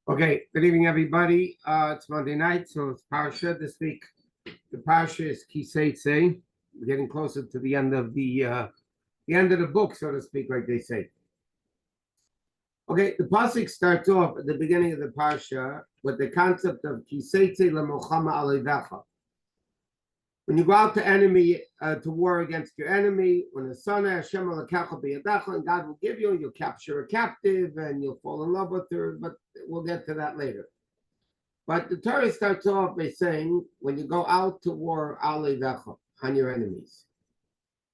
Okay, good evening, everybody. It's Monday night, so it's Parsha this week. The Parsha is Teitzei. We're getting closer to the end of the end of the book, so to speak, like they say. Okay, the pasuk starts off at the beginning of the Parsha with the concept of Teitzei lemochama alevecha. When you go out to war against your enemy, when the son Hashem alakecha biyadacha, and God will give you, you'll capture a captive and you'll fall in love with her, but we'll get to that later. But the Torah starts off by saying, when you go out to war, alevecha, on your enemies.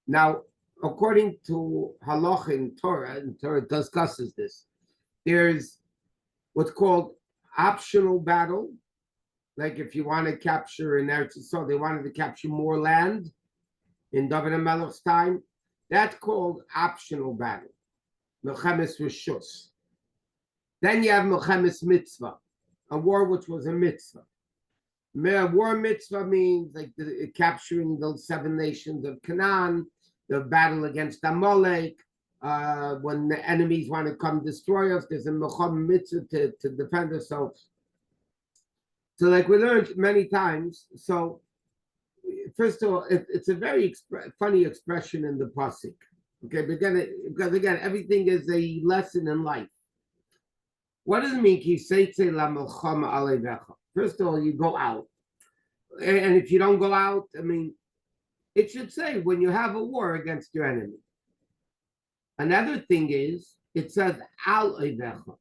Now, according to halacha in Torah, and Torah discusses this, there's what's called optional battle. Like if you want to capture in Eretz Yisrael, they wanted to capture more land in David HaMelech's time. That's called optional battle, Melchemes Rishus. Then you have Melchemes Mitzvah, a war which was a mitzvah. War mitzvah means like capturing those 7 nations of Canaan, the battle against Amalek. When the enemies want to come destroy us, there's a Melchem mitzvah to defend ourselves. So like we learned many times, so first of all, it's a very funny expression in the pasuk. Okay, because again, everything is a lesson in life. What does it mean? First of all, you go out. And if you don't go out, I mean, it should say when you have a war against your enemy. Another thing is, it says al oivecha.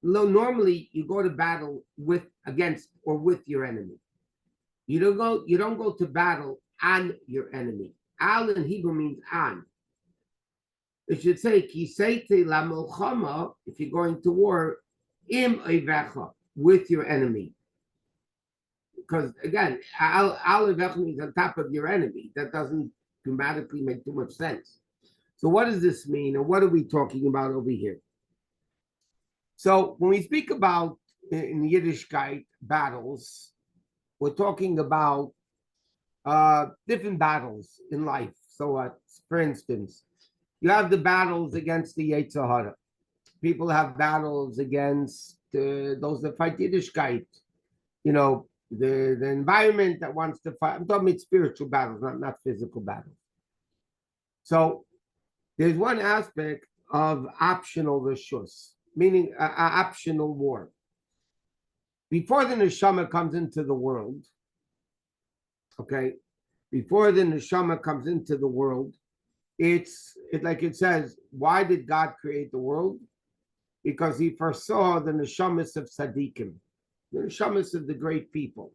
Normally, you go to battle against your enemy. You don't go to battle on your enemy. Al in Hebrew means on. It should say kiseite la milchama if you're going to war im oivecha, with your enemy. Because again, al oivecha means on top of your enemy. That doesn't grammatically make too much sense. So what does this mean, and what are we talking about over here? So when we speak about in Yiddishkeit battles, we're talking about different battles in life. So for instance, you have the battles against the Yetzer Hara. People have battles against those that fight Yiddishkeit. You know, the environment that wants to fight. I'm talking about spiritual battles, not physical battles. So there's one aspect of optional reshus, meaning an optional war. Before the neshama comes into the world, okay, before the neshama comes into the world, it's like it says, why did God create the world? Because he foresaw the neshamas of tzaddikim, the neshamas of the great people.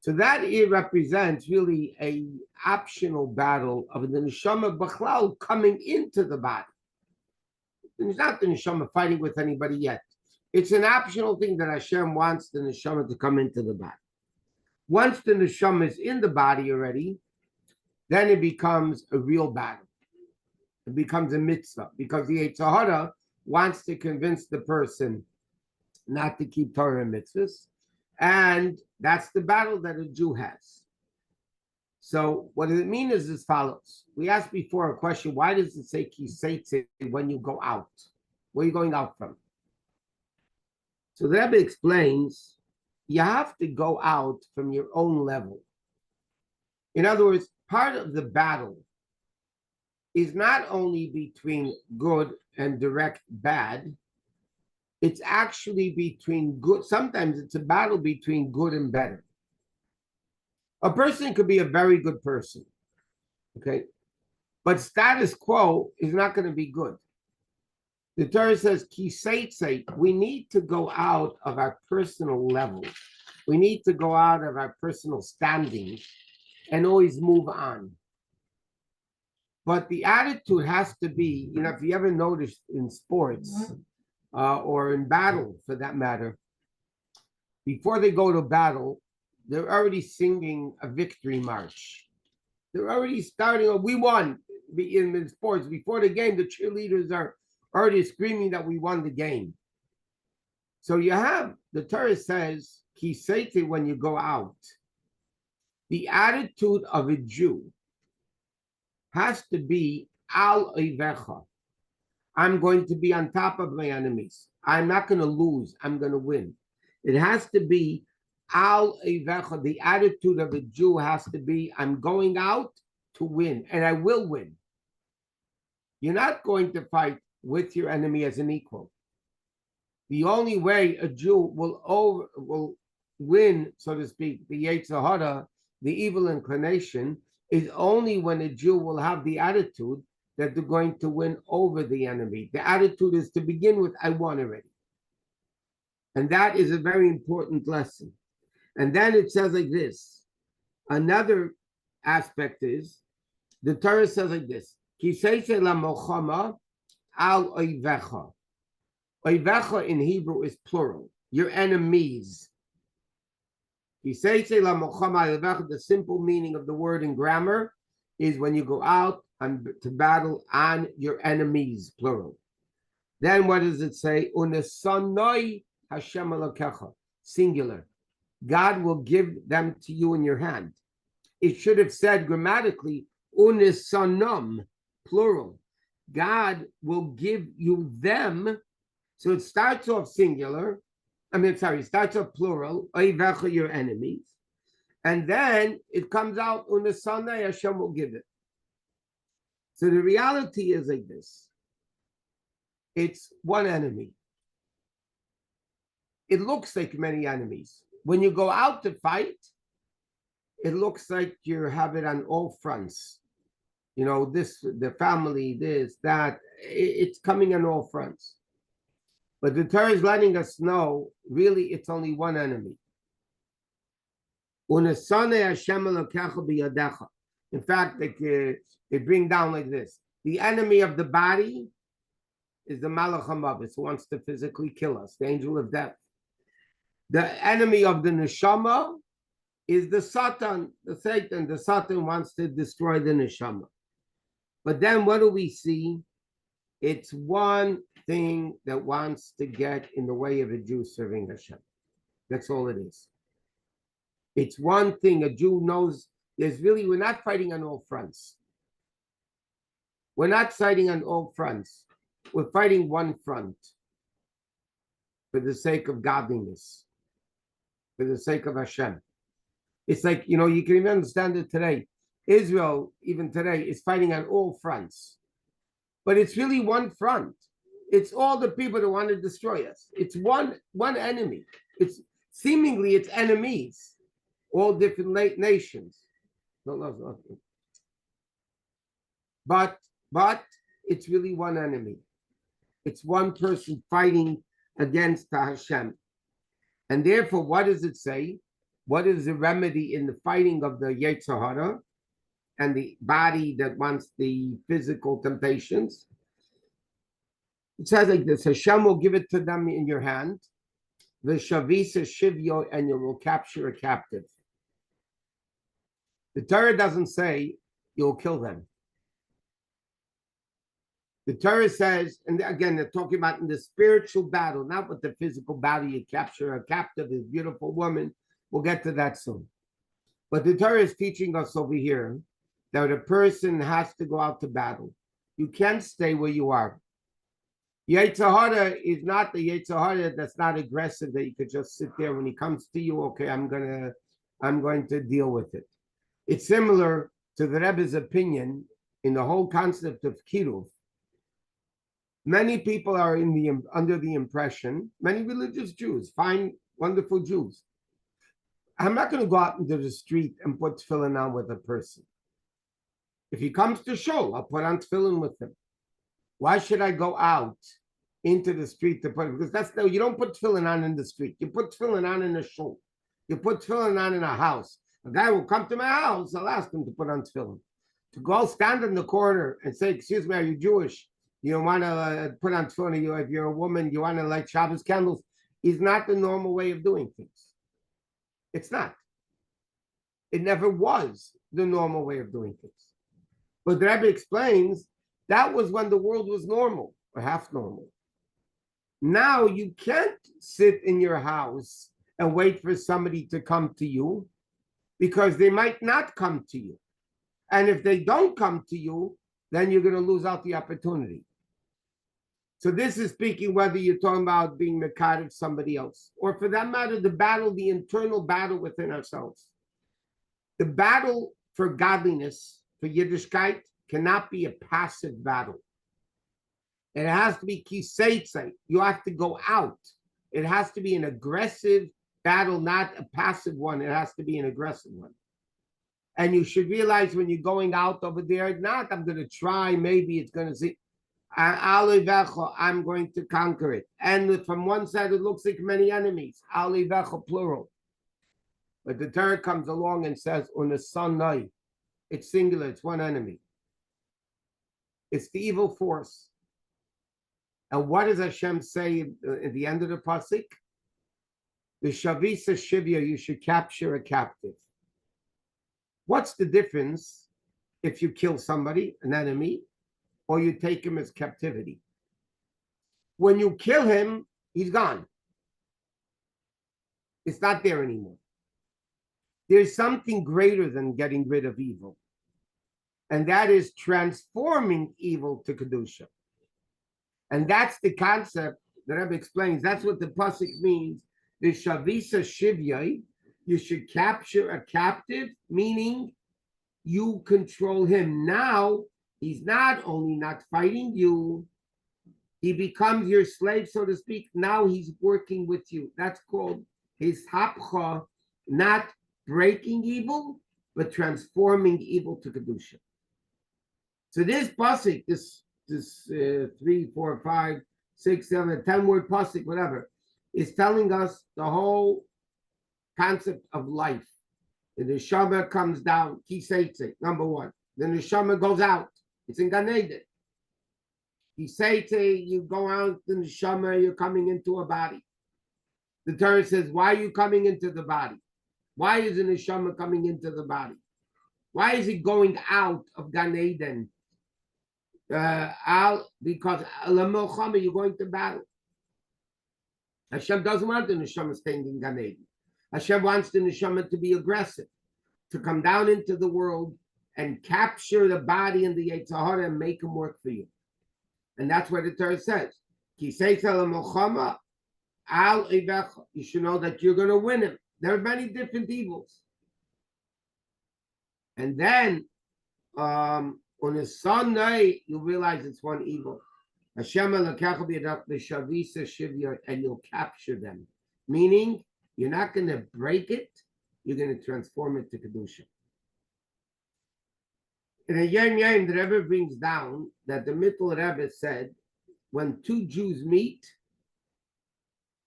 So that it represents really a optional battle of the neshama b'chlal coming into the body. It's not the neshama fighting with anybody yet. It's an optional thing that Hashem wants the neshama to come into the body. Once the neshama is in the body already, then it becomes a real battle. It becomes a mitzvah because the Yetzer Hara wants to convince the person not to keep Torah and mitzvahs, and that's the battle that a Jew has. So what does it mean is as follows. We asked before a question, why does it say kiseitze when you go out? Where are you going out from? So the Rebbe explains, you have to go out from your own level. In other words, part of the battle is not only between good and direct bad, it's actually between good. Sometimes it's a battle between good and better. A person could be a very good person, okay? But status quo is not going to be good. The Torah says, kiseitze, we need to go out of our personal level. We need to go out of our personal standing and always move on. But the attitude has to be, you know, if you ever noticed in sports or in battle for that matter, before they go to battle, they're already singing a victory march. They're already starting, we won. In sports, before the game, the cheerleaders are already screaming that we won the game. So you have, the Torah says, kiseite, when you go out, the attitude of a Jew has to be al oivecha. I'm going to be on top of my enemies. I'm not going to lose. I'm going to win. It has to be al eivecha. The attitude of a Jew has to be, I'm going out to win, and I will win. You're not going to fight with your enemy as an equal. The only way a Jew will win, so to speak, the Yetzer Hara, the evil inclination, is only when a Jew will have the attitude that they're going to win over the enemy. The attitude is to begin with, I won already. And that is a very important lesson. And then it says like this. Another aspect is, the Torah says like this, Kisei la mochama al oivecha. Oivecha in Hebrew is plural, your enemies. Kisei la mochama al oivecha, the simple meaning of the word in grammar is when you go out to battle on your enemies, plural. Then what does it say? Unesanoi Hashem Elokecha, singular. God will give them to you in your hand. It should have said grammatically, Unesanom, plural. God will give you them. So it starts off singular. It starts off plural, Oivecha, your enemies. And then it comes out, Unesanoi Hashem will give it. So the reality is like this. It's one enemy. It looks like many enemies. When you go out to fight, it looks like you have it on all fronts. You know, this, the family, this, that. It's coming on all fronts. But the Torah is letting us know, really, it's only one enemy. In fact, they bring down like this. The enemy of the body is the Malach HaMavis, who wants to physically kill us, the angel of death. The enemy of the neshama is the Satan, the Satan. The Satan wants to destroy the neshama. But then what do we see? It's one thing that wants to get in the way of a Jew serving Hashem. That's all it is. It's one thing a Jew knows. We're not fighting on all fronts. We're not fighting on all fronts. We're fighting one front for the sake of godliness, for the sake of Hashem. It's like, you can even understand it today. Israel, even today, is fighting on all fronts. But it's really one front. It's all the people that want to destroy us. It's one enemy. It's enemies, all different nations. But it's really one enemy. It's one person fighting against Hashem. And therefore, what does it say? What is the remedy in the fighting of the Yetzer Hara and the body that wants the physical temptations? It says like this, Hashem will give it to them in your hand, the Shavisa Shivyo, and you will capture a captive. The Torah doesn't say you'll kill them. The Torah says, and again, they're talking about in the spiritual battle, not with the physical battle. You capture a captive, a beautiful woman. We'll get to that soon. But the Torah is teaching us over here that a person has to go out to battle. You can't stay where you are. Yetzer Hara is not the Yetzer Hara that's not aggressive, that you could just sit there when he comes to you. Okay, I'm going to deal with it. It's similar to the Rebbe's opinion in the whole concept of kiruv. Many people are under the impression, many religious Jews, fine, wonderful Jews. I'm not going to go out into the street and put tefillin on with a person. If he comes to shul, I'll put on tefillin with him. Why should I go out into the street to put it? Because you don't put tefillin on in the street. You put tefillin on in a shul. You put tefillin on in a house. A guy will come to my house, I'll ask him to put on tefillin. To go stand in the corner and say, excuse me, are you Jewish? You don't want to put on tefillin. If you're a woman, you want to light Shabbos candles, is not the normal way of doing things. It's not. It never was the normal way of doing things. But the Rebbe explains that was when the world was normal, or half normal. Now you can't sit in your house and wait for somebody to come to you, because they might not come to you. And if they don't come to you, then you're going to lose out the opportunity. So this is speaking whether you're talking about being mekad of somebody else, or for that matter, the internal battle within ourselves. The battle for godliness, for Yiddishkeit, cannot be a passive battle. It has to be Teitzei. You have to go out. It has to be an aggressive battle, not a passive one. It has to be an aggressive one. And you should realize when you're going out over there, not I'm going to try, maybe it's going to see. I'm going to conquer it. And from one side, it looks like many enemies. Plural. But the Torah comes along and says, Unasanai. It's singular, it's one enemy. It's the evil force. And what does Hashem say at the end of the pasuk? The Shavisa Shivya, you should capture a captive. What's the difference if you kill somebody, an enemy, or you take him as captivity? When you kill him, he's gone. It's not there anymore. There's something greater than getting rid of evil. And that is transforming evil to Kedusha. And that's the concept that Rebbe explains. That's what the pasuk means. The Shavisa Shivya, you should capture a captive, meaning you control him. Now, he's not only not fighting you, he becomes your slave, so to speak. Now he's working with you. That's called his hapcha, not breaking evil, but transforming evil to Kedusha. So this pasuk, this 3, 4, 5, 6, 7, 10-word pasuk, whatever, is telling us the whole concept of life. The neshama comes down, Teitzei, number one. The neshama goes out. It's in Gan Eden. Teitzei, you go out, the neshama, you're coming into a body. The Torah says, why are you coming into the body? Why is the neshama coming into the body? Why is it going out of Gan Eden? Because you're going to battle. Hashem doesn't want the neshama staying in Gan Eden. Hashem wants the neshama to be aggressive, to come down into the world and capture the body and the Yetzer Hara and make him work for you. And that's what the Torah says. You should know that you're going to win him. There are many different evils. And then on a Sunday, you realize it's one evil. Hashem and you'll capture them. Meaning, you're not going to break it, you're going to transform it to Kedusha. In a Yom Yom, the Rebbe brings down that the Mittel Rebbe said, when two Jews meet,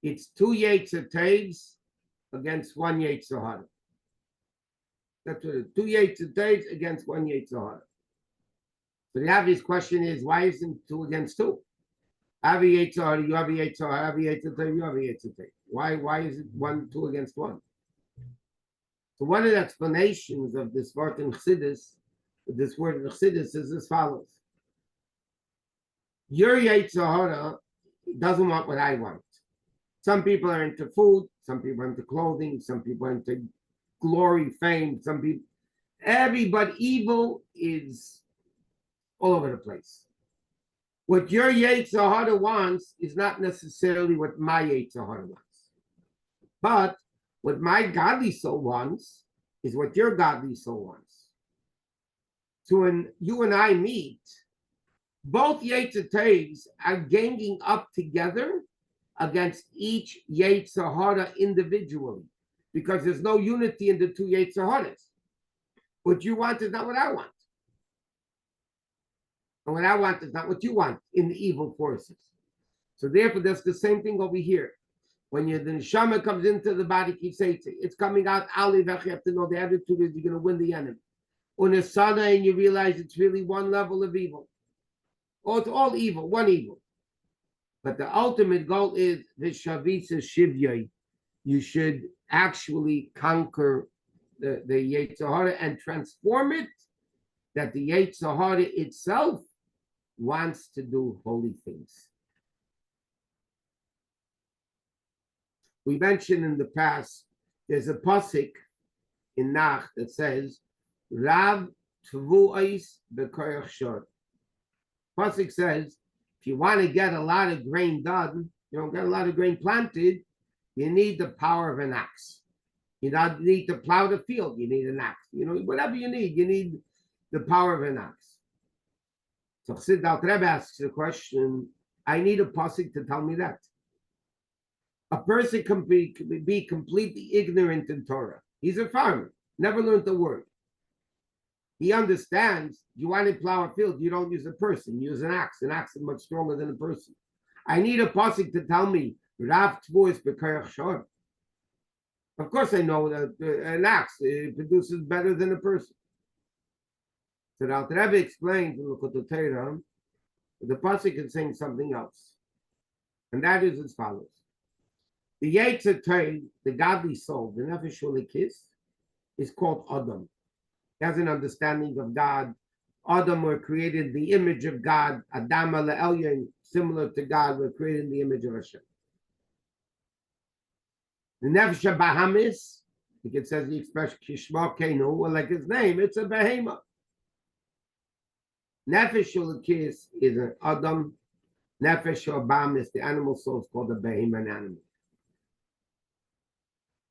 it's 2 Yetzer Teves against 1 Yetzer Hara. That's what it is. 2 Yetzer Teves against 1 Yetzer Hara. So the obvious question is, why isn't 2 against 2? I have a Yetzer Hara, you have a Yetzer Hara, I have a Yetzer Tev, you have a Yetzer Tev. Why is it 2 against 1? So one of the explanations of this word in Chassidus, this word in Chassidus, is as follows. Your Yetzer Hara doesn't want what I want. Some people are into food, some people are into clothing, some people are into glory, fame, some people. Everybody, evil is all over the place. What your Yetzer Hara wants is not necessarily what my Yetzer Hara wants. But what my godly soul wants is what your godly soul wants. So when you and I meet, both Yetzer Teves are ganging up together against each Yetzer Hara individually, because there's no unity in the 2 Yetzer Haras. What you want is not what I want. And what I want is not what you want in the evil forces. So therefore, that's the same thing over here. When the neshama comes into the body, it's coming out. You have to know the attitude is you're going to win the enemy. On a sada, and you realize it's really one level of evil. Oh, it's all evil, one evil. But the ultimate goal is the Shavisa Shivya. You should actually conquer the Yetzer Hara and transform it, that the Yetzer Hara itself wants to do holy things. We mentioned in the past, there's a pasuk in Nach that says, Rav Tvu'ais B'Koyach Shor. Pasuk says, if you want to get a lot of grain done, get a lot of grain planted, you need the power of an axe. You don't need to plow the field, you need an axe. Whatever you need the power of an axe. So Chassid Alter Rebbe asks the question, I need a pasuk to tell me that. A person can be completely ignorant in Torah. He's a farmer, never learned the word. He understands you want to plow a field, you don't use a person, you use an axe. An axe is much stronger than a person. I need a pasuk to tell me, Rav Tvuos b'Koyach Shor. Of course I know that an axe produces better than a person. So the Alter Rebbe explains in the Torah, the pasuk is saying something else. And that is as follows. The Teitzei, the godly soul, the Nefesh Shulekis, is called Adam. He has an understanding of God. Adam were created in the image of God. Adam Elyon, similar to God, were created in the image of Hashem. The Nefesh Bahamis, it says the expression Kishma Kenu, well, like his name, it's a behemoth. Nefesh Shulekis is an Adam. Nefesh Bahamis, the animal soul, is called a behemoth animal.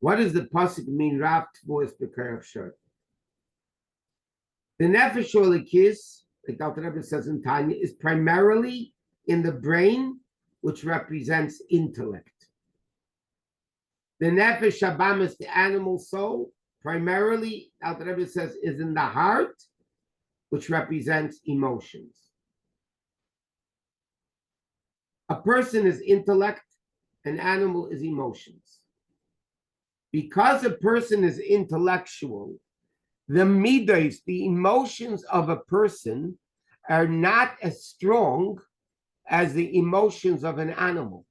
What does the pasuk mean? Rav Tvuos b'Koyach Shor. The Nefesh Shulekis, like Alter Rebbe says in Tanya, is primarily in the brain, which represents intellect. The Nefesh Bahamis, the animal soul, primarily, Alter Rebbe says, is in the heart, which represents emotions. A person is intellect, an animal is emotions. Because a person is intellectual, the midos, the emotions of a person, are not as strong as the emotions of an animal.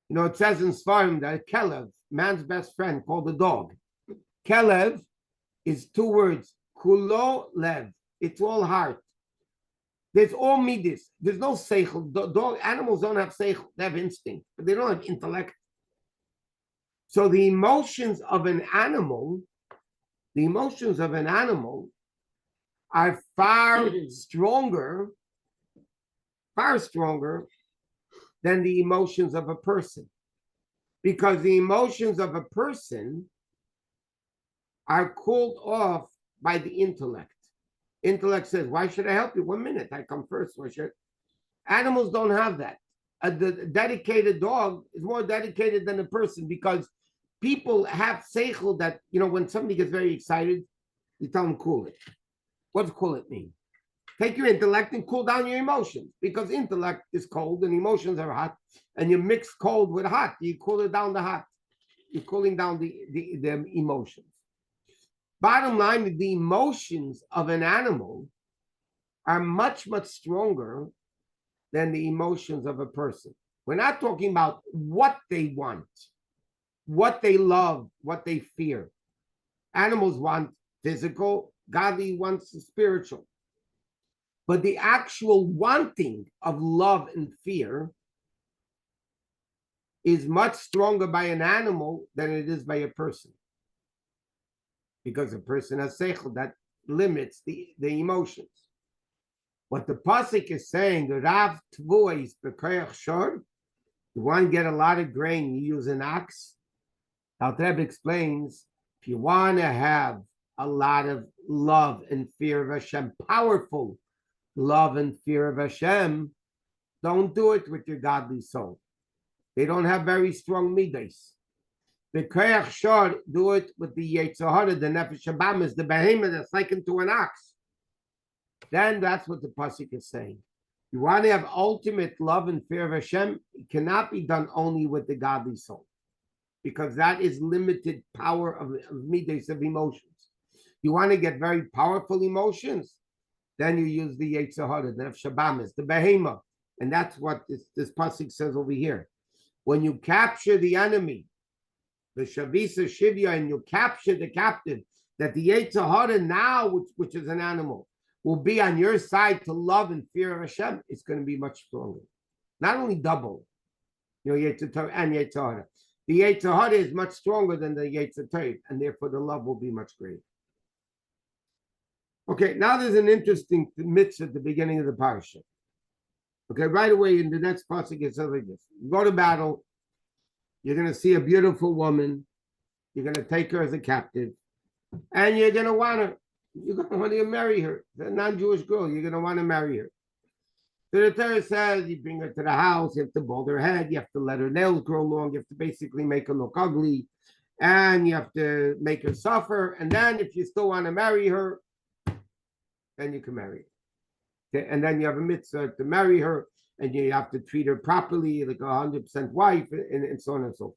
It says in Sfarim that Kelev, man's best friend, called a dog. Kelev is two words, kulo lev. It's all heart. There's all midas. There's no seichel. Animals don't have seichel. They have instinct, but they don't have intellect. So the emotions of an animal are far stronger than the emotions of a person. Because the emotions of a person are called off by the intellect. Intellect says, why should I help you? 1 minute, I come first. Why should? Animals don't have that. A dedicated dog is more dedicated than a person because people have seichel that, when somebody gets very excited, you tell them cool it. What does cool it mean? Take your intellect and cool down your emotions because intellect is cold and emotions are hot, and you mix cold with hot. You cool it down the hot. You're cooling down the emotions. Bottom line, the emotions of an animal are much, much stronger than the emotions of a person. We're not talking about what they want, what they love, what they fear. Animals want physical, godly wants spiritual. But the actual wanting of love and fear is much stronger by an animal than it is by a person. Because a person has seichel that limits the emotions. What the pasuk is saying, the Rav Tvuos b'Koyach Shor, you want to get a lot of grain, you use an axe. Alter Rebbe explains, if you want to have a lot of love and fear of Hashem, powerful love and fear of Hashem, don't do it with your godly soul. They don't have very strong midas. The Koyach Shor, do it with the Yetzer Hara, the Nefesh Bahamis, the behemoth that's likened to an ox. Then that's what the pasuk is saying. You want to have ultimate love and fear of Hashem, it cannot be done only with the godly soul, because that is limited power of midas, of emotions. You want to get very powerful emotions, then you use the Yetzer Hara, the Nefesh Bahamis, the behemoth, and that's what this pasuk says over here. When you capture the enemy, the Shavisa Shivya, and you capture the captive, that the Yetzer Hara now, which is an animal, will be on your side to love and fear of Hashem, it's going to be much stronger. Not only double, Yetzer Torah and Yetzer Hara. The Yetzer Hara is much stronger than the Yetzer Torah, and therefore the love will be much greater. Okay, now there's an interesting mitzvah at the beginning of the Parsha. Okay, right away in the next pasuk it says like this: you go to battle, you're going to see a beautiful woman, you're going to take her as a captive, and you're going to want her. You're going to want to marry her. It's a non-Jewish girl. You're going to want to marry her. So the Torah says you bring her to the house, you have to bald her head, you have to let her nails grow long, you have to basically make her look ugly, and you have to make her suffer. And then if you still want to marry her, then you can marry her. Okay? And then you have a mitzvah to marry her, and you have to treat her properly, like 100% wife, and so on and so forth.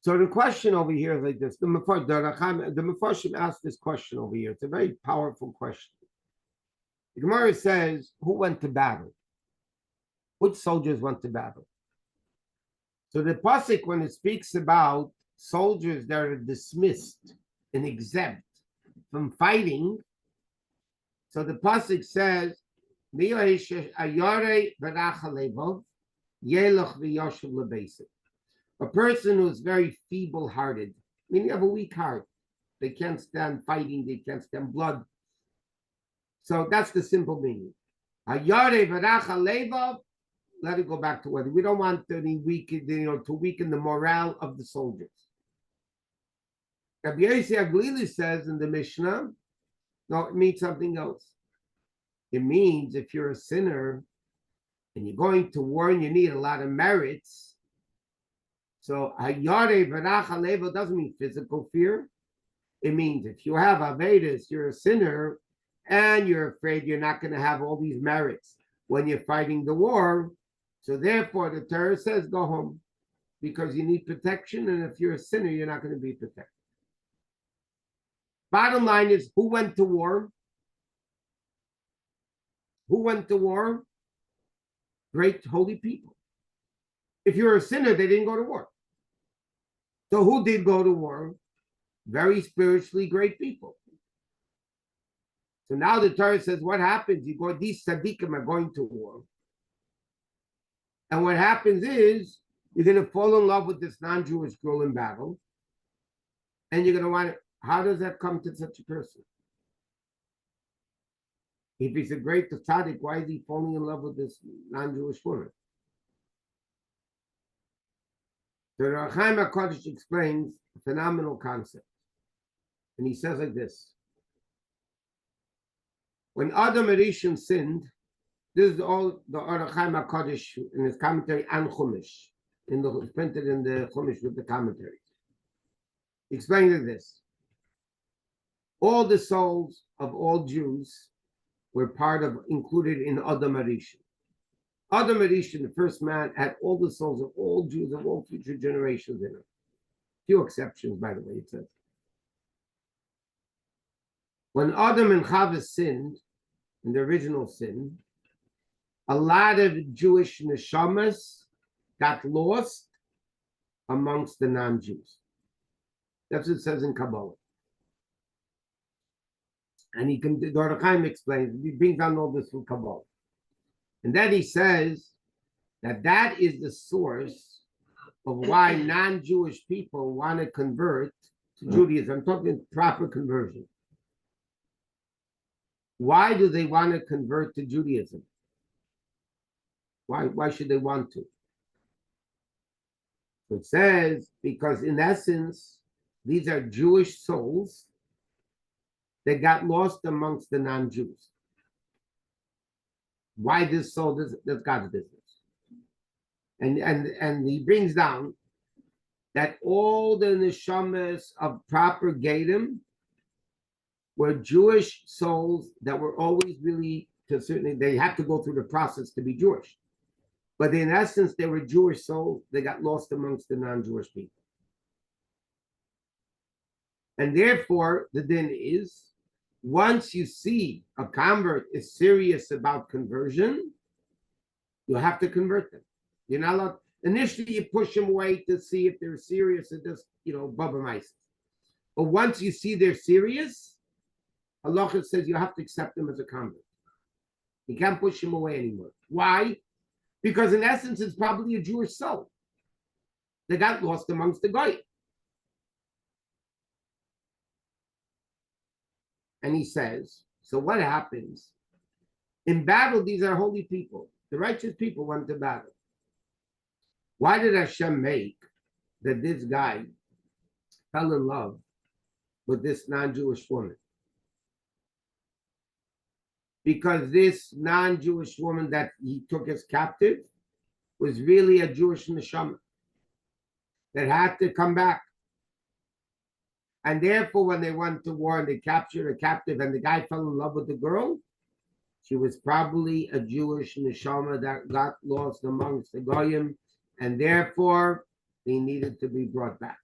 So the question over here is like this. The Mefarshim asked this question over here. It's a very powerful question. The Gemara says, who went to battle? Which soldiers went to battle? So the pasuk, when it speaks about soldiers that are dismissed and exempt from fighting, so the pasuk says, a person who's very feeble-hearted, meaning you have a weak heart. They can't stand fighting, they can't stand blood. So that's the simple meaning. Let it go back to weather. We don't want any to weaken the morale of the soldiers. Rabbi Yosef says in the Mishnah, no, it means something else. It means if you're a sinner and you're going to war and you need a lot of merits. So Hayare doesn't mean physical fear. It means if you have Avedis, you're a sinner, and you're afraid you're not going to have all these merits when you're fighting the war. So therefore, the Torah says, go home, because you need protection, and if you're a sinner, you're not going to be protected. Bottom line is, who went to war? Who went to war? Great holy people. If you're a sinner, they didn't go to war. So who did go to war? Very spiritually great people. So now the Torah says, what happens? You go, these tzaddikim are going to war. And what happens is, you're going to fall in love with this non-Jewish girl in battle. And you're going to want to, how does that come to such a person? If he's a great tzaddik, why is he falling in love with this non-Jewish woman? So the Ohr HaKodesh explains a phenomenal concept. And he says like this. When Adam Rishon sinned, this is all the Ohr HaKodesh in his commentary on Chumash, printed in the Chumash with the commentaries. He explains like this. All the souls of all Jews were included in Adam Rishon. Adam Rishon, the first man, had all the souls of all Jews of all future generations in it. Few exceptions, by the way, it says. When Adam and Chava sinned, in the original sin, a lot of Jewish neshamas got lost amongst the non-Jews. That's what it says in Kabbalah. And the Ohr HaChaim explains, he brings down all this from Kabbalah. And then he says that is the source of why non-Jewish people want to convert to Judaism. I'm talking proper conversion. Why do they want to convert to Judaism? Why should they want to? It says, because in essence, these are Jewish souls that got lost amongst the non-Jews. Why this soul? That's God's business. And he brings down that all the neshamas of proper Gedim were Jewish souls that were always really, they had to go through the process to be Jewish. But in essence, they were Jewish souls that got lost amongst the non-Jewish people. And therefore, the din is, once you see a convert is serious about conversion, you have to convert them. You're not allowed, initially you push them away to see if they're serious or just, bubba mice. But once you see they're serious, Allah says you have to accept them as a convert. You can't push them away anymore. Why? Because in essence, it's probably a Jewish soul. They got lost amongst the Goyim. And he says, so what happens In battle, these are holy people. The righteous people went to battle. Why did Hashem make that this guy fell in love with this non-Jewish woman? Because this non-Jewish woman that he took as captive was really a Jewish neshama that had to come back. And therefore, when they went to war and they captured a captive and the guy fell in love with the girl, she was probably a Jewish neshama that got lost amongst the goyim, and therefore they needed to be brought back.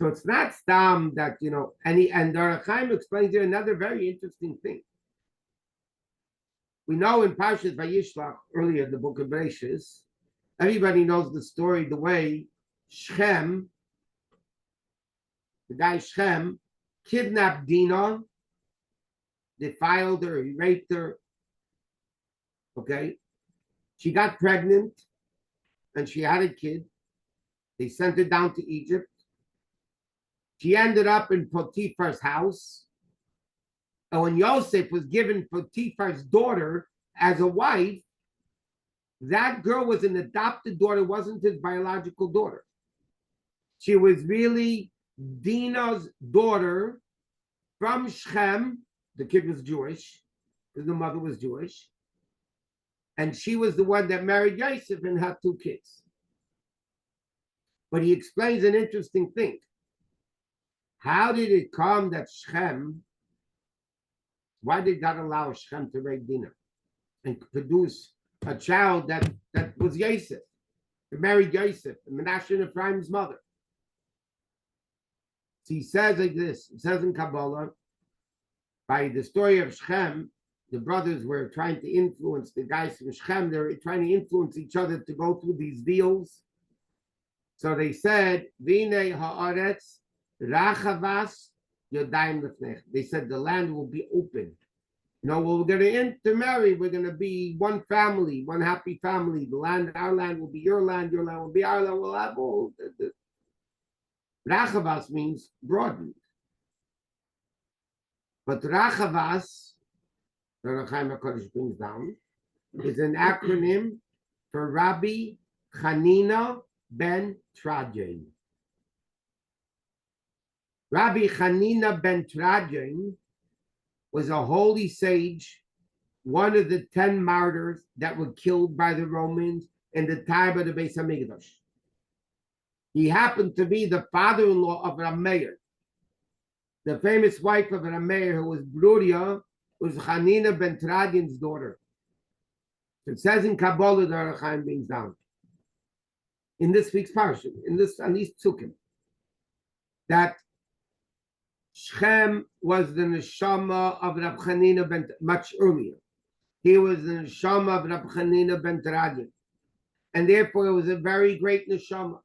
So it's not stam that, and Dor Chaim explains here another very interesting thing. We know in Parsha Vayishlach, earlier in the book of Bereshis, everybody knows the story, the way Shem, the guy Shem, kidnapped Dinah, defiled her, he raped her. Okay? She got pregnant and she had a kid. They sent her down to Egypt. She ended up in Potiphar's house. And when Yosef was given Potiphar's daughter as a wife, that girl was an adopted daughter, wasn't his biological daughter. She was really Dinah's daughter from Shechem. The kid was Jewish, because the mother was Jewish. And she was the one that married Yosef and had 2 kids. But he explains an interesting thing. How did it come that Shechem, why did God allow Shechem to rape Dinah and produce a child that was Yosef, that married Yosef, Menashe and Ephraim's mother? So he says like this, it says in Kabbalah, by the story of Shechem, the brothers were trying to influence the guys from Shechem, they were trying to influence each other to go through these deals. So they said, V'nei ha'aretz rachavas yodayim lefnech. They said the land will be open. We're going to intermarry. We're going to be one family, one happy family. The land, our land will be your land will be our land. We'll have all the Rachavas means broadened. But Rachavas, the Rechaim HaKadosh brings down, is an acronym for Rabbi Chanina ben Trajan. Rabbi Chanina ben Trajan was a holy sage, one of the 10 martyrs that were killed by the Romans in the time of the Beis HaMikdash. He happened to be the father-in-law of Rameir. The famous wife of Rameir, who was Bruria, was Chanina ben Trajan's daughter. It says in Kabbalah, the Ohr HaChaim brings down, in this week's Parsha, on these psukim, that Shechem was the neshama of Rab Chanina ben, much earlier. He was the neshama of Rab Chanina ben Trajan. And therefore, it was a very great neshama.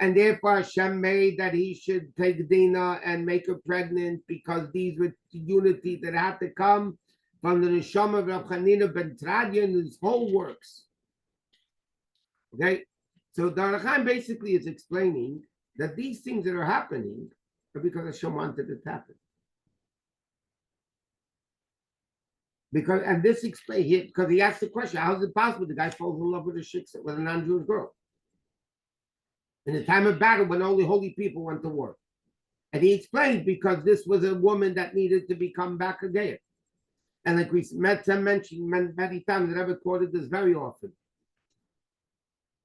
And therefore, Hashem made that he should take Dinah and make her pregnant, because these were the unity that had to come from the neshama of Rab Chanina ben Trajan, his whole works. Okay? So the Ohr HaChaim basically is explaining that these things that are happening are because Hashem wanted it to happen. And this explains here, because he asked the question, how is it possible the guy falls in love with a non-Jewish girl? In the time of battle, when only holy people went to war. And he explained, because this was a woman that needed to become back again. And like we mentioned many times, I've quoted this very often.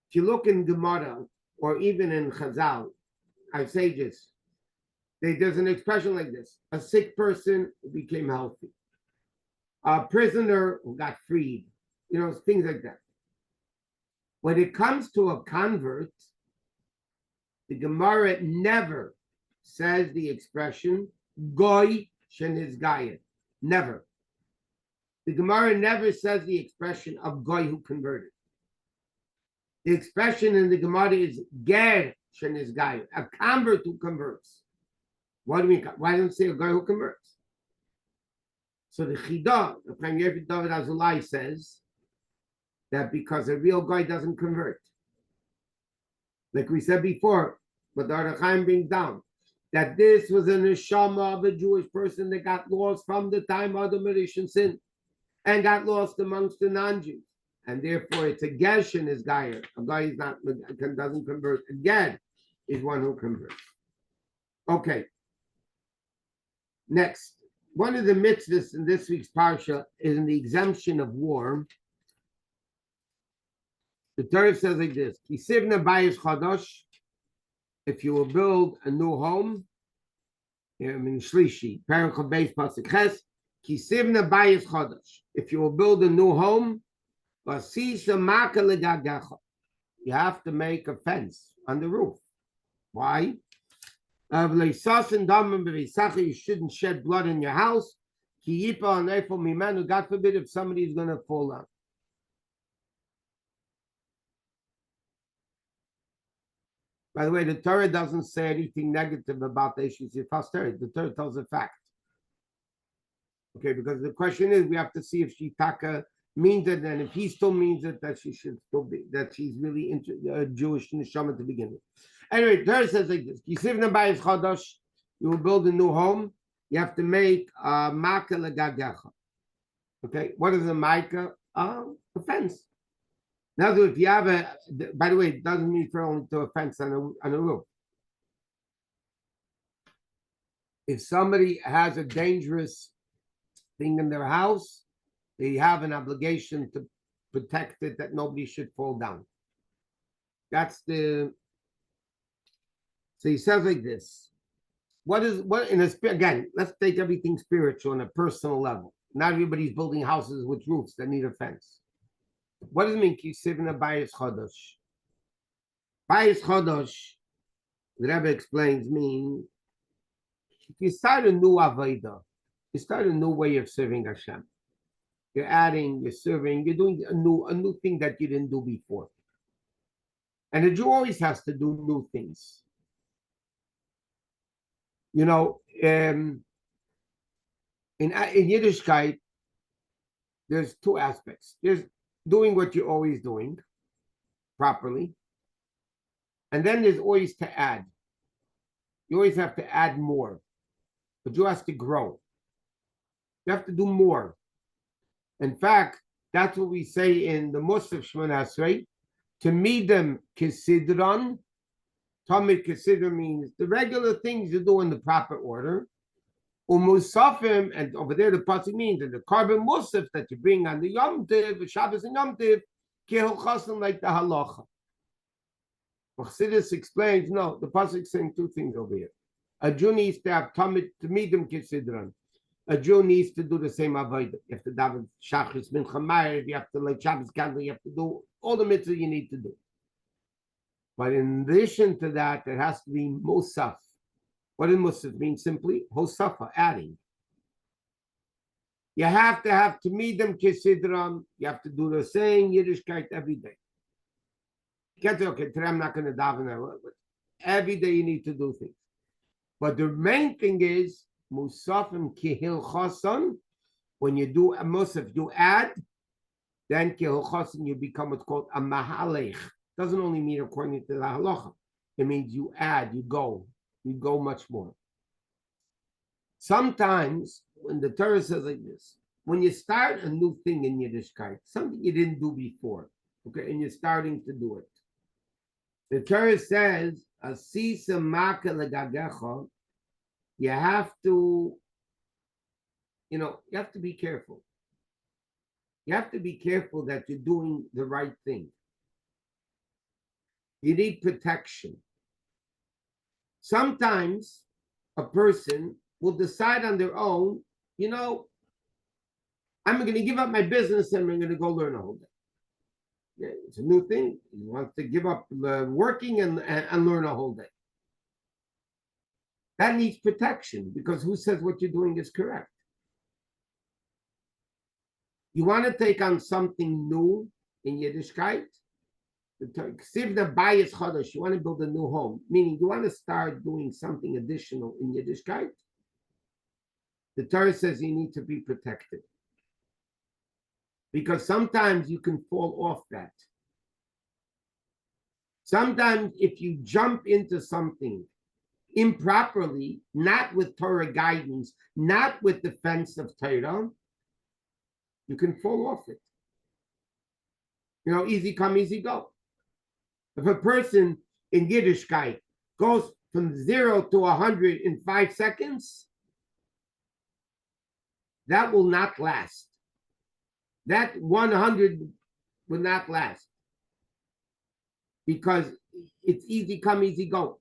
If you look in Gemara, or even in Chazal, our sages, there's an expression like this: a sick person who became healthy, a prisoner who got freed, things like that. When it comes to a convert, the Gemara never says the expression goy shenizgayet. Never. The Gemara never says the expression of goy who converted. The expression in the Gemara is ger shenizgayet, a convert who converts. What do we mean? Why don't you say a guy who converts? So the Chidah, the Premier David Azulai, says that because a real guy doesn't convert. Like we said before, but the Ohr HaChaim brings down, that this was a neshama of a Jewish person that got lost from the time of the Mauritian sin and got lost amongst the non-Jews. And therefore, it's a gesh in his gayer. A guy is not doesn't convert. A ged is one who converts. Okay. Next, one of the mitzvahs in this week's parsha is in the exemption of war. The Torah says like this: "Kisivna bayis chadash." If you will build a new home, Shlishi, Parakha Beis Pasuk Ches, Kisivna bayis chadash. If you will build a new home, you have to make a fence on the roof. Why? You shouldn't shed blood in your house. God forbid if somebody is going to fall down. By the way, the Torah doesn't say anything negative about the issues of posterity. The Torah tells a fact. Okay, because the question is, we have to see if she taka means it, and if he still means it, that she should still be, that she's really Jewish neshama to begin with. Anyway, the Torah says like this: "Kisivna bayis chadash." You will build a new home. You have to make a maka legagecha. Okay, what is a maka? A fence. Now, if you have a, by the way, it doesn't mean for only to a fence on a roof. If somebody has a dangerous thing in their house, they have an obligation to protect it, that nobody should fall down. That's the. So he says like this: what in a again? Let's take everything spiritual on a personal level. Not everybody's building houses with roofs that need a fence. What does it mean? Kisivna bayis chadash. Bayis chadash, the Rebbe explains, mean if you start a new avodah, you start a new way of serving Hashem. You're adding, you're serving, you're doing a new thing that you didn't do before. And a Jew always has to do new things. You know, in Yiddishkeit, there's two aspects. There's doing what you're always doing properly. And then there's always to add. You always have to add more. The Jew has to grow. You have to do more. In fact, that's what we say in the Musaf Shemona Esrei. To meet them kisidron. Tamid kisidron means the regular things you do in the proper order. Umusafim, and over there the pasuk means that the carbon musaf that you bring on the Yom Tiv, the Shabbos and Yom Tiv, kehil chasim like the halacha. Chassidus explains, no, the pasuk is saying two things over here. A Jew needs to have tamid to meet them kisidron. A Jew needs to do the same avodah. You have to daven shachris mincha ma'ariv. You have to light Shabbos candle. You have to do all the mitzvahs you need to do. But in addition to that, there has to be musaf. What does musaf mean? Simply hosafa, adding. You have to have to meet them kisidram. You have to do the same Yiddishkeit every day. You can't say, okay, today I'm not going to daven. But every day you need to do things. But the main thing is musafim kihil chasan. When you do a musaf, you add. Then kihil chasan, you become what's called a mahalech. Doesn't only mean according to the halacha. It means you add, you go much more. Sometimes when the Torah says like this, when you start a new thing in Yiddishkeit, something you didn't do before, okay, and you're starting to do it. The Torah says, "Asisa maka legagecha." You have to, you have to be careful. You have to be careful that you're doing the right thing. You need protection. Sometimes a person will decide on their own, I'm going to give up my business and I'm going to go learn a whole day. Yeah, it's a new thing. He wants to give up working and learn a whole day. That needs protection because who says what you're doing is correct? You want to take on something new in Yiddishkeit? You want to build a new home, meaning you want to start doing something additional in Yiddishkeit. The Torah says you need to be protected because sometimes you can fall off that. Sometimes if you jump into something improperly, not with Torah guidance, not with defense of Torah, you can fall off it. Easy come, easy go. If a person in Yiddishkeit goes from 0 to 100 in 5 seconds, that will not last. That 100 will not last. Because it's easy come, easy go.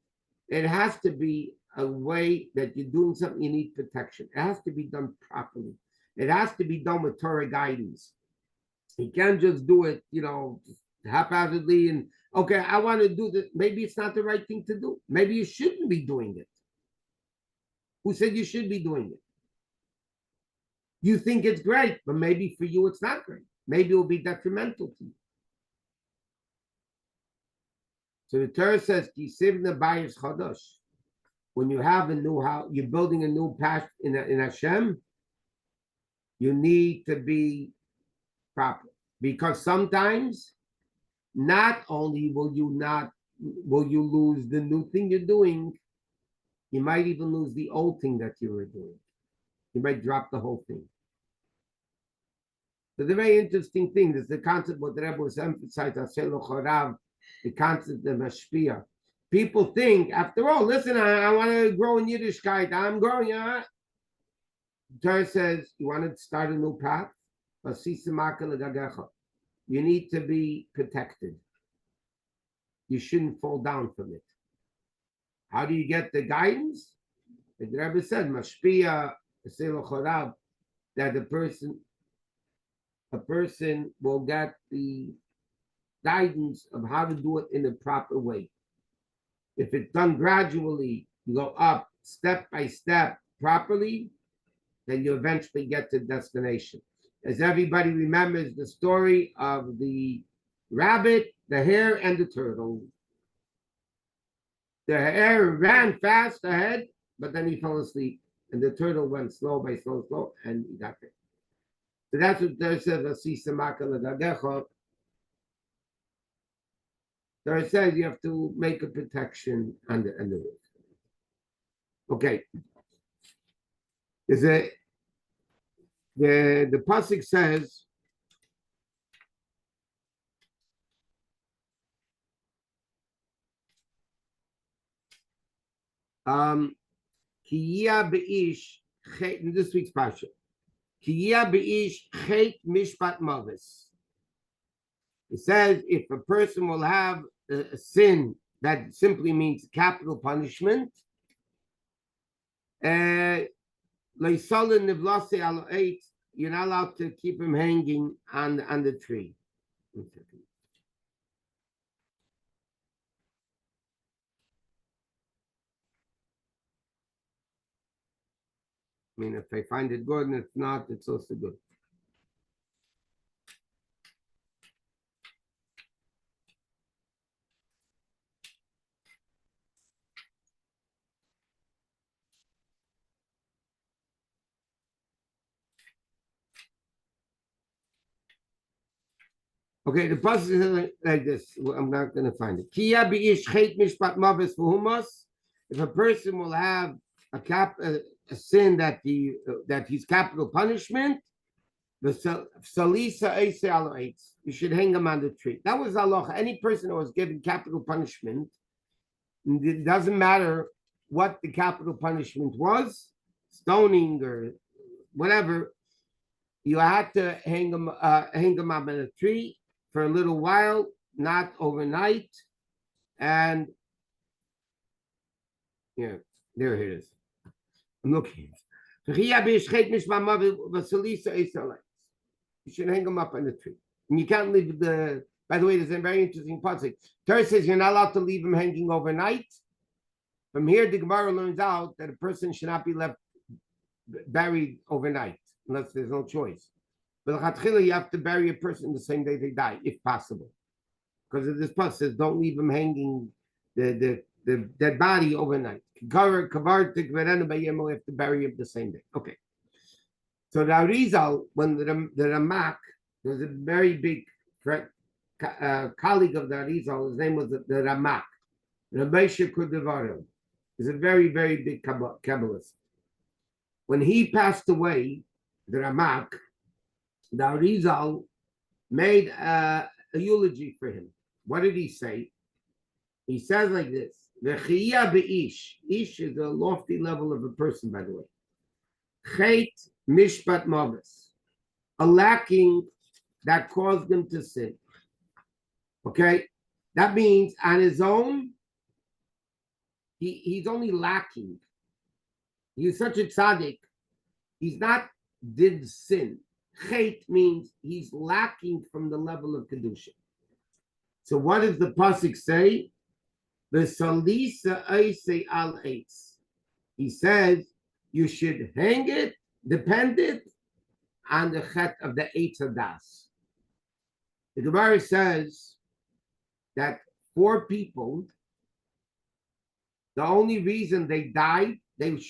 It has to be a way that you're doing something you need protection. It has to be done properly. It has to be done with Torah guidance. You can't just do it, haphazardly and, okay, I want to do this. Maybe it's not the right thing to do. Maybe you shouldn't be doing it. Who said you should be doing it? You think it's great, but maybe for you it's not great. Maybe it will be detrimental to you. So the Torah says, when you have a new house, you're building a new path in Hashem, you need to be proper. Because sometimes, not only will you lose the new thing you're doing, you might even lose the old thing that you were doing. You might drop the whole thing. So the very interesting thing is the concept what the Rebbe was emphasizing, the concept of mashpia. People think, after all, listen, I want to grow in Yiddishkeit. I'm growing. The Torah says, you want to start a new path? You need to be protected. You shouldn't fall down from it. How do you get the guidance? The Rebbe said, mashpia, that a person will get the guidance of how to do it in a proper way. If it's done gradually, you go up step by step properly, then you eventually get to the destination. As everybody remembers the story of the rabbit, the hare, and the turtle. The hare ran fast ahead, but then he fell asleep. And the turtle went slow by slow, and he got there. So that's what there says, there says you have to make a protection under it. Okay. The pasuk says, Kiya beish in this week's Parsha. Kiya beish chet mishpat mavis. It says if a person will have a sin that simply means capital punishment, you're not allowed to keep him hanging on the tree. I mean, if I find it good and if not, it's also good. Okay, the passage is like this. I'm not going to find it. Kiya bi'ish chet mishpat mavis v'humas. If a person will have a sin that he's capital punishment, the salisa eise aloitz, you should hang him on the tree. That was halacha. Any person who was given capital punishment, it doesn't matter what the capital punishment was, stoning or whatever, you had to hang him up on a tree for a little while, not overnight. And yeah, there it is. I'm looking. You should hang them up on the tree. And you can't leave by the way, there's a very interesting passage. Torah says you're not allowed to leave them hanging overnight. From here, the Gemara learns out that a person should not be left buried overnight, unless there's no choice. But you have to bury a person the same day they die, if possible. Because of this passage says don't leave them hanging the dead body overnight. You have to bury him the same day. Okay. So the Arizal, when the Ramak, there was a very big colleague of the Arizal, his name was the Ramak. Rabbi Shekudevarim. is a very, very big Kabbalist. When he passed away, the Ramak, the Arizal made a eulogy for him. What did he say? He says like this: "V'chiyah be'ish." Ish is a lofty level of a person, by the way. Chet mishpat mavis, a lacking that caused him to sin. Okay, that means on his own, he's only lacking. He's such a tzaddik. He's not did sin. Chet means he's lacking from the level of kedusha. So what does the pasuk say? V'salisa eisei al eitz. He says you should hang it, depend it on the chet of the eitz hadas. The Gemara says that 4 people, the only reason they died, on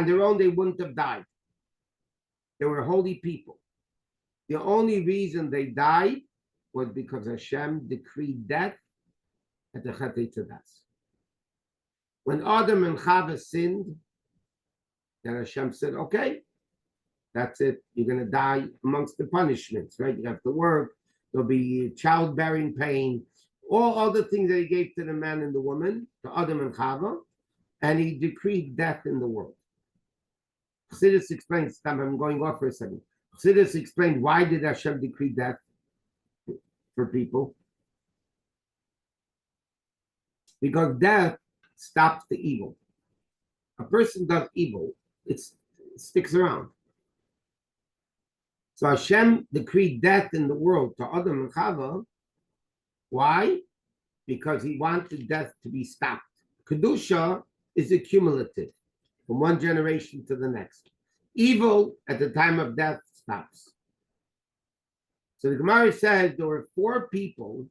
their own they wouldn't have died. They were holy people. The only reason they died was because Hashem decreed death at the Chet Eitzadas. When Adam and Chava sinned, then Hashem said, okay, that's it. You're going to die amongst the punishments, right? You have to work. There'll be childbearing pain, all other things that he gave to the man and the woman, to Adam and Chava, and he decreed death in the world. Chassidus explains, I'm going off for a second. Chassidus explained why did Hashem decree death for people? Because death stops the evil. A person does evil, it sticks around. So Hashem decreed death in the world to Adam and Chava. Why? Because he wanted death to be stopped. Kedusha is accumulative from one generation to the next. Evil at the time of death stops. So the Gemara says there were 4 people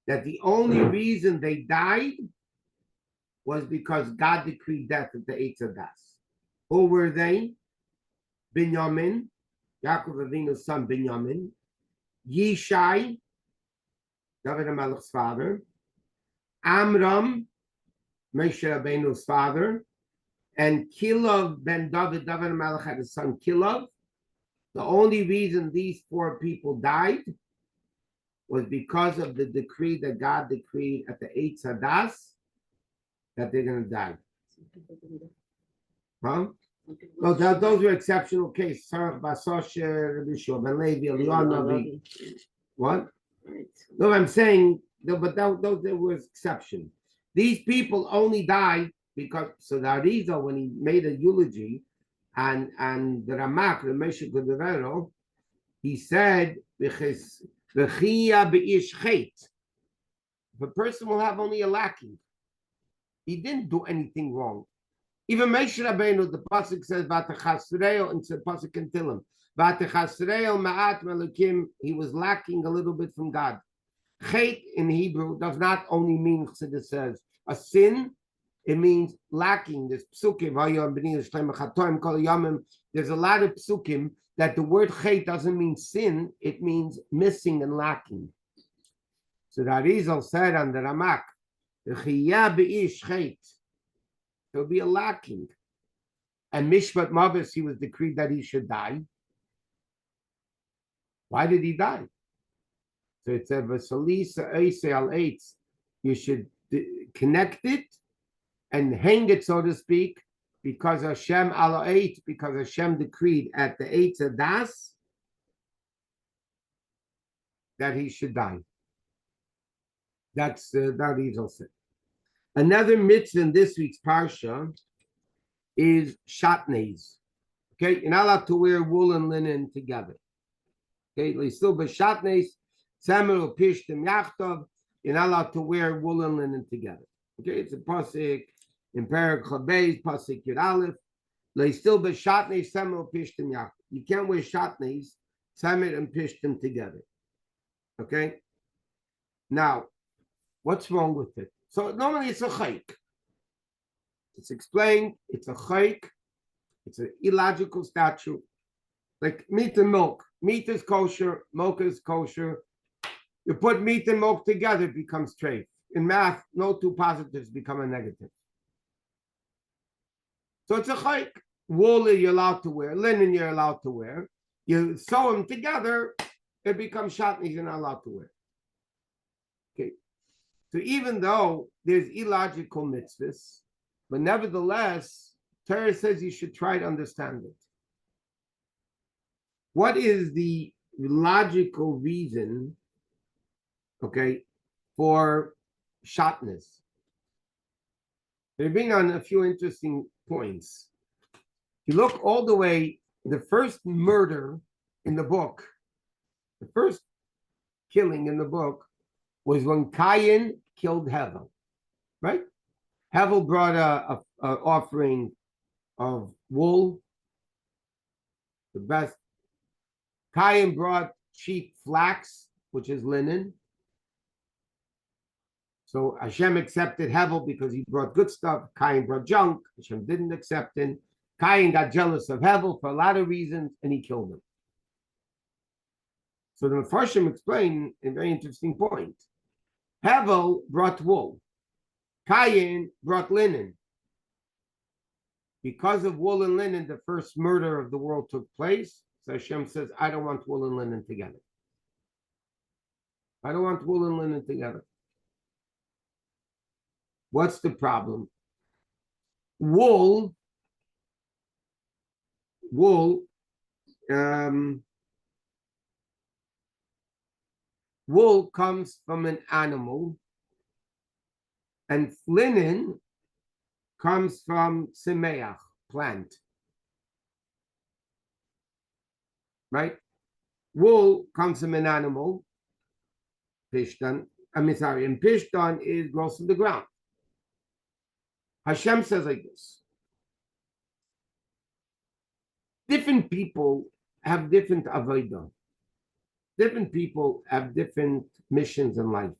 that the only reason they died was because God decreed death at the Eitz Hadas. Who were they? Binyamin, Yaakov Avinu's son Binyamin, Yishai, David HaMelech's father, Amram, Moshe Rabbeinu's father, and Kilov ben David, David HaMelech had a son Kilov. The only reason these 4 people died was because of the decree that God decreed at the Eitz Hadas that they're going to die. Huh? No, those were exceptional cases. Sarach Basosher, Rabbi Shua ben Levi, Eliyahu. What? No, I'm saying, but those there was exception. These people only died because, so the Arizal, when he made a eulogy, and the Ramak, the Meshach Gudavero, he said, if a person will have only a lacking, he didn't do anything wrong. Even Moshe Rabbeinu, the pasuk says, "Vatachasreo," and the pasuk in Tilim, "Vatachasreo ma'at melukim." He was lacking a little bit from God. Chet in Hebrew does not only mean, Chassidus says, a sin. It means lacking. There's psukim. There's a lot of psukim that the word chet doesn't mean sin. It means missing and lacking. So the Arizal said on the Ramak, there'll be a lacking. And Mishpat Mavis, he was decreed that he should die. Why did he die? So it said, you should connect it and hang it, so to speak, because Hashem ala'eit, because Hashem decreed at the Eitz Hadas that he should die. That's that is also. Another mitzvah in this week's Parsha is shatnez. Okay, you're not allowed to wear wool and linen together. Okay, still but shatnez, samuel pishtim yachtov. You're not allowed to wear wool and linen together. Okay, it's a pasuk in Perek Chabez, pasuk Yud Aleph. Still but shatnez, samuel pishtim yachtov. You can't wear shatnez, samuel and pishtim together. Okay. Now, what's wrong with it? So normally it's a chayk. It's explained, it's a chayk, it's an illogical statute. Like meat and milk. Meat is kosher, milk is kosher. You put meat and milk together, it becomes treif. In math, no 2 positives become a negative. So it's a chayk. Wool you're allowed to wear, linen you're allowed to wear. You sew them together, it becomes shatnez you're not allowed to wear. Okay. So even though there's illogical mitzvahs, but nevertheless, Torah says you should try to understand it. What is the logical reason, okay, for shatnez? They're being on a few interesting points. You look all the way, the first murder in the book, the first killing in the book was when Cain killed Hevel, right? Hevel brought a offering of wool, the best. Cain brought cheap flax, which is linen. So Hashem accepted Hevel because he brought good stuff. Cain brought junk. Hashem didn't accept him. Cain got jealous of Hevel for a lot of reasons, and he killed him. So the Mefarshim explain a very interesting point. Hevel brought wool. Cain brought linen. Because of wool and linen, the first murder of the world took place. So Hashem says, I don't want wool and linen together. I don't want wool and linen together. What's the problem? Wool comes from an animal, and linen comes from semeach, plant. Right? Wool comes from an animal, pishtan. And pishtan grows from the ground. Hashem says like this. Different people have different avodah. Different people have different missions in life.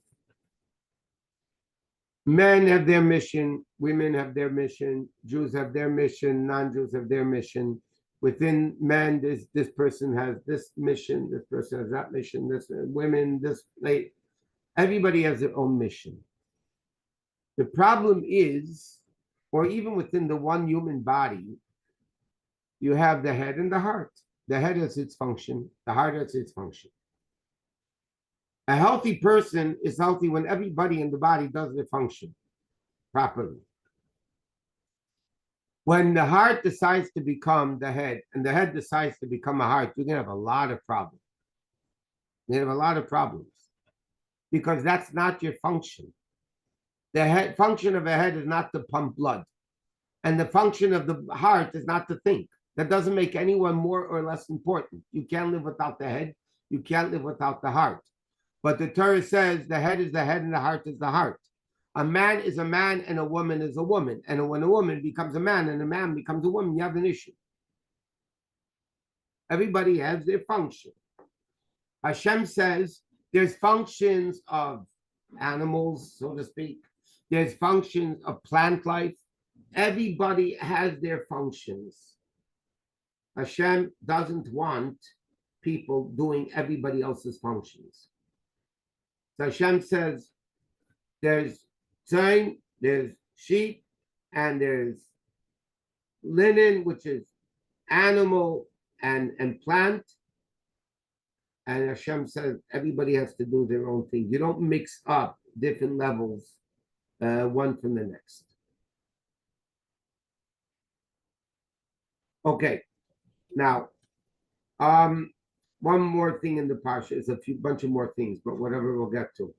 Men have their mission, women have their mission, Jews have their mission, non-Jews have their mission. Within men, this person has this mission, this person has that mission, this women, this, everybody has their own mission. The problem is, or even within the one human body, you have the head and the heart. The head has its function, the heart has its function. A healthy person is healthy when everybody in the body does their function properly. When the heart decides to become the head and the head decides to become a heart, you're going to have a lot of problems. You're going to have a lot of problems because that's not your function. The head function of a head is not to pump blood, and the function of the heart is not to think. That doesn't make anyone more or less important. You can't live without the head. You can't live without the heart. But the Torah says the head is the head and the heart is the heart. A man is a man and a woman is a woman. And when a woman becomes a man and a man becomes a woman, you have an issue. Everybody has their function. Hashem says there's functions of animals, so to speak. There's functions of plant life. Everybody has their functions. Hashem doesn't want people doing everybody else's functions. So Hashem says there's teitzei, there's sheep, and there's linen, which is animal and plant. And Hashem says everybody has to do their own thing. You don't mix up different levels one from the next. Okay, now one more thing in the Parsha is bunch of more things, but whatever we'll get to.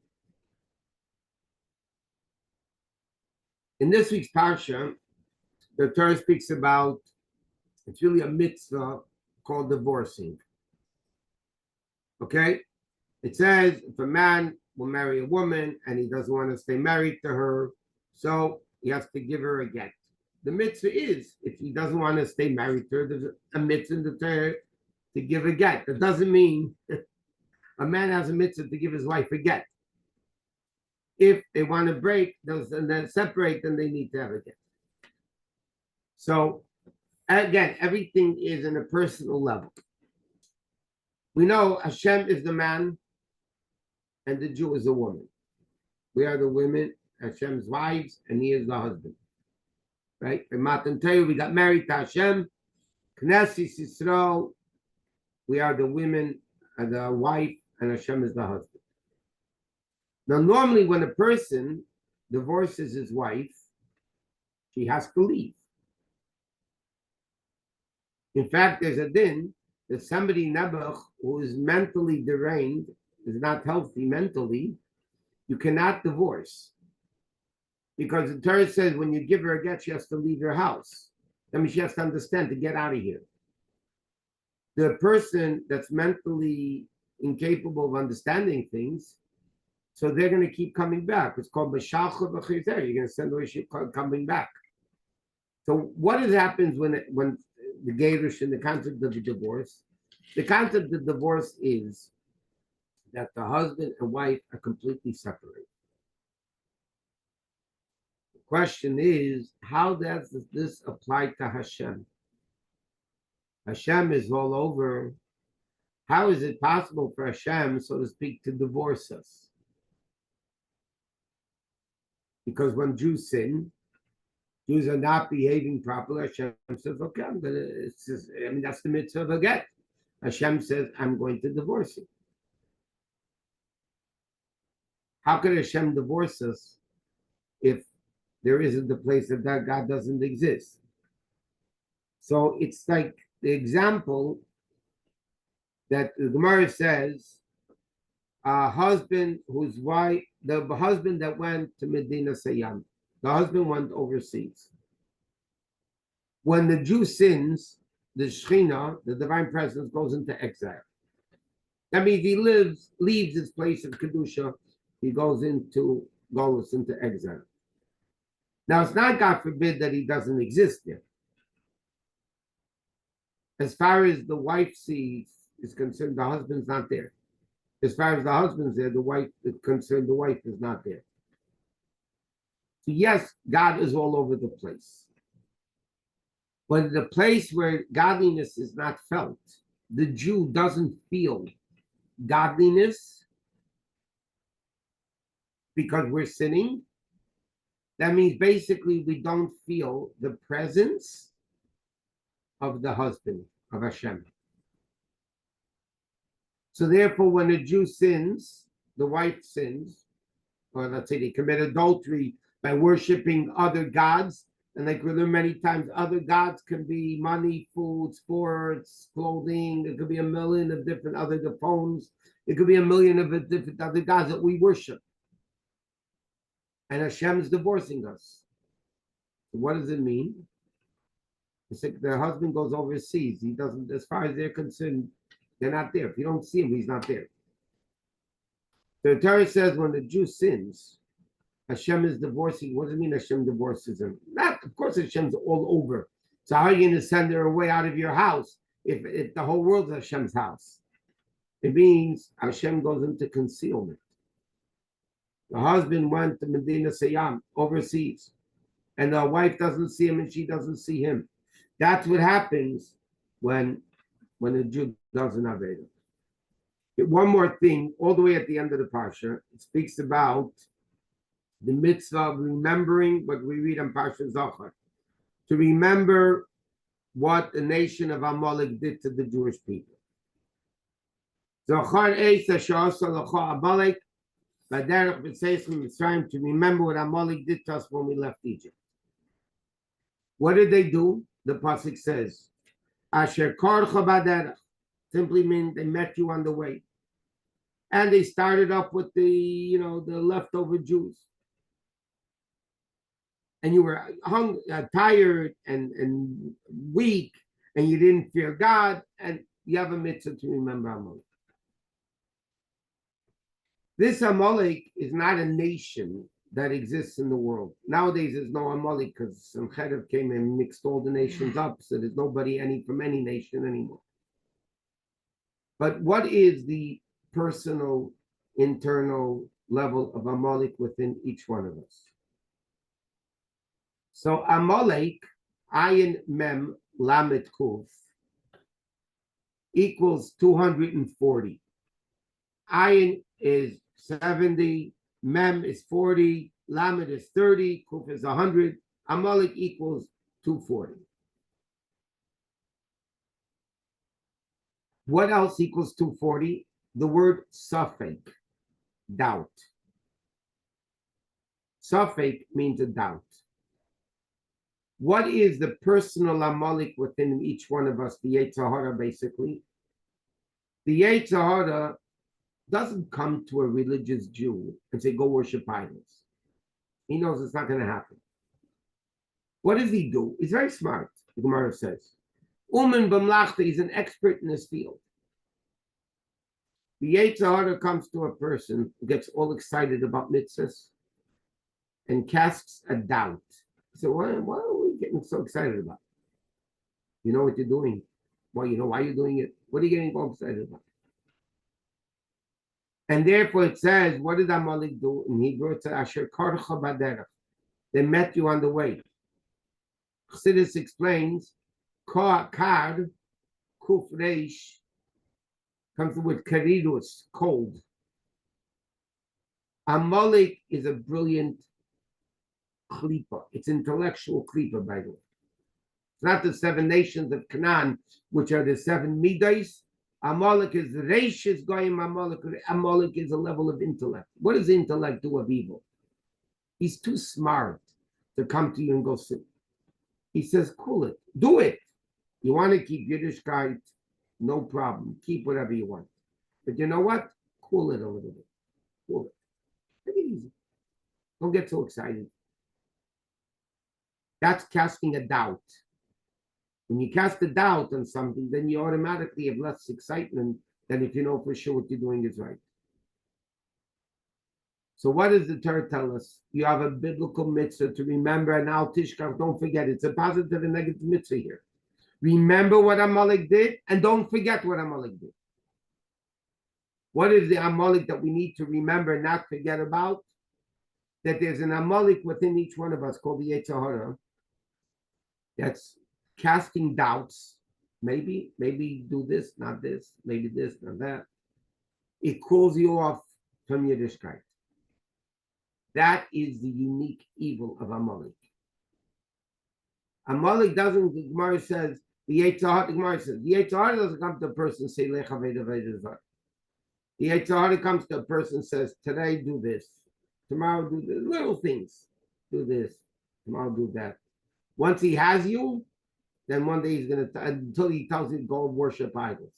In this week's Parsha, the Torah speaks about, it's really a mitzvah called divorcing. Okay? It says if a man will marry a woman and he doesn't want to stay married to her, so he has to give her a get. The mitzvah is, if he doesn't want to stay married to her, there's a mitzvah in the Torah to give a get. That doesn't mean a man has a mitzvah to give his wife a get. If they want to break and then separate, then they need to have a get. So again, everything is in a personal level. We know Hashem is the man and the Jew is the woman. We are the women, Hashem's wives, and he is the husband. right? In Matan Torah, we got married to Hashem. Knesset Yisrael, we are the women and the wife, and Hashem is the husband. Now, normally when a person divorces his wife, she has to leave. In fact, there's a din that somebody nebuch who is mentally deranged, is not healthy mentally, you cannot divorce. Because the Torah says when you give her a get, she has to leave your house. I mean, she has to understand to get out of here. The person that's mentally incapable of understanding things, so they're going to keep coming back. It's called B'shalcha B'chizeh. You're going to send away, she's coming back. So what happens when the Geirush and the concept of the divorce? The concept of divorce is that the husband and wife are completely separated. The question is, how does this apply to Hashem? Hashem is all over. How is it possible for Hashem, so to speak, to divorce us? Because when Jews sin, Jews are not behaving properly. Hashem says, okay, that's the mitzvah of a get. Hashem says, I'm going to divorce you. How could Hashem divorce us if there isn't the place that God doesn't exist? So it's like the example that the Gemara says, a husband whose wife, the husband that went to Medina Sayyam, the husband went overseas. When the Jew sins, the Shekhinah, the divine presence, goes into exile. That means he leaves his place of Kedusha, he goes into Golus, into exile. Now, it's not, God forbid, that he doesn't exist there. As far as the wife sees is concerned, the husband's not there. As far as the husband's there, the wife is concerned, the wife is not there. So yes, God is all over the place. But the place where godliness is not felt, the Jew doesn't feel godliness because we're sinning. That means basically we don't feel the presence of the husband, of Hashem. So therefore, when a Jew sins, the wife sins, or let's say they commit adultery by worshiping other gods, and like we learned many times, other gods can be money, food, sports, clothing. It could be a million of different other phones. It could be a million of different other gods that we worship. And Hashem's divorcing us. So what does it mean? It's like their husband goes overseas. He doesn't, as far as they're concerned, they're not there. If you don't see him, he's not there. The Torah says when the Jew sins, Hashem is divorcing. What does it mean Hashem divorces him? Not, of course, Hashem's all over. So how are you going to send her away out of your house if the whole world is Hashem's house? It means Hashem goes into concealment. The husband went to Medina Sayyam, overseas, and the wife doesn't see him and she doesn't see him. That's what happens when a Jew doesn't have Aveda. One more thing, all the way at the end of the Parsha, it speaks about the mitzvah of remembering what we read on Parsha Zachar, to remember what the nation of Amalek did to the Jewish people. Zachar Eisa Sha'asa L'cha Amalek, B'derech B'tzeis Mitzrayim, to remember what Amalek did to us when we left Egypt. What did they do? The pasuk says, Asher Korcha B'derech, simply means they met you on the way. And they started up with the leftover Jews. And you were tired and weak, and you didn't fear God, and you have a mitzvah to remember Amalek. This Amalek is not a nation that exists in the world. Nowadays, there's no Amalek because some Cherev came and mixed all the nations up, so there's nobody from any nation anymore. But what is the personal, internal level of Amalek within each one of us? So Amalek, Ayin Mem Lamet Kuf, equals 240. Ayin is 70, Mem is 40, Lamet is 30, Kuf is 100. Amalek equals 240. What else equals 240? The word safek, doubt. Safek means a doubt. What is the personal Amalek within each one of us? The Yetzer Hara, basically. The Yetzer Hara doesn't come to a religious Jew and say, go worship idols. He knows it's not going to happen. What does he do? He's very smart, the Gemara says. Umen b'mlachta, he's an expert in this field. The Yetzer Hara comes to a person who gets all excited about mitzvahs and casts a doubt. So what are we getting so excited about? You know what you're doing. Well, you know why you're doing it. What are you getting all excited about? And therefore it says, what did Amalek do? In Hebrew, it says, Asher karcha baderech. They met you on the way. Chassidus explains, kar, kuf reish, comes with karirus, cold. Amalek is a brilliant klipa. It's intellectual klipa, by the way. It's not the 7 nations of Canaan, which are the 7 midas. Amalek is reish is goyim. Amalek is a level of intellect. What does intellect do of evil? He's too smart to come to you and go sit. He says, cool it, do it. You want to keep Yiddishkeit, no problem. Keep whatever you want. But you know what? Cool it a little bit. Cool it. Take it easy. Don't get so excited. That's casting a doubt. When you cast a doubt on something, then you automatically have less excitement than if you know for sure what you're doing is right. So what does the Torah tell us? You have a biblical mitzvah to remember, and al tishkach, don't forget. It's a positive and negative mitzvah here. Remember what Amalek did, and don't forget what Amalek did. What is the Amalek that we need to remember and not forget about? That there's an Amalek within each one of us called the Yetzer Hara that's casting doubts. Maybe do this, not this. Maybe this, not that. It calls you off from Yiddishkeit. That is the unique evil of Amalek. Amalek doesn't, the Gemara says, the Yetzer Hara, the Gemara says, the Yetzer Hara doesn't come to a person and say, Lech Aveda Aveda Zar. The Yetzer Hara comes to a person and says, today do this, tomorrow do this, little things. Do this, tomorrow do that. Once he has you, then one day he's going to, until he tells you to go worship idols.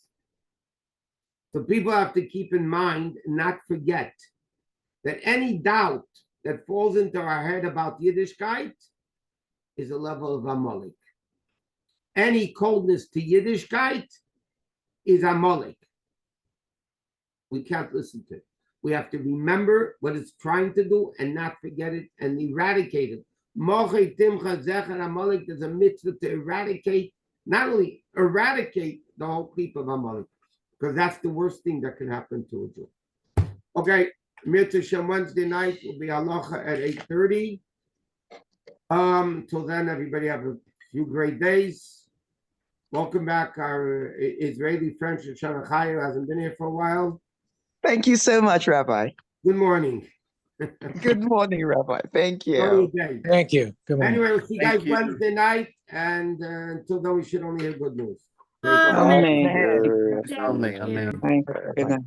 So people have to keep in mind and not forget that any doubt that falls into our head about Yiddishkeit is a level of Amalek. Any coldness to Yiddishkeit is Amalek. We can't listen to it. We have to remember what it's trying to do and not forget it and eradicate it. Mochei Timcha Zecher Amalek, there's a mitzvah to eradicate, not only eradicate the whole clique of Amalek, because that's the worst thing that can happen to a Jew. Okay, Mitzvah Shem Wednesday night will be halacha at 8:30. Till then, everybody have a few great days. Welcome back, our Israeli friend Shoshana Chayu, hasn't been here for a while. Thank you so much, Rabbi. Good morning. Good morning, Rabbi. Thank you. Thank you. Good morning. Anyway, we'll see you guys Wednesday night, and until then, we should only hear good news. Amen. Amen. Good night.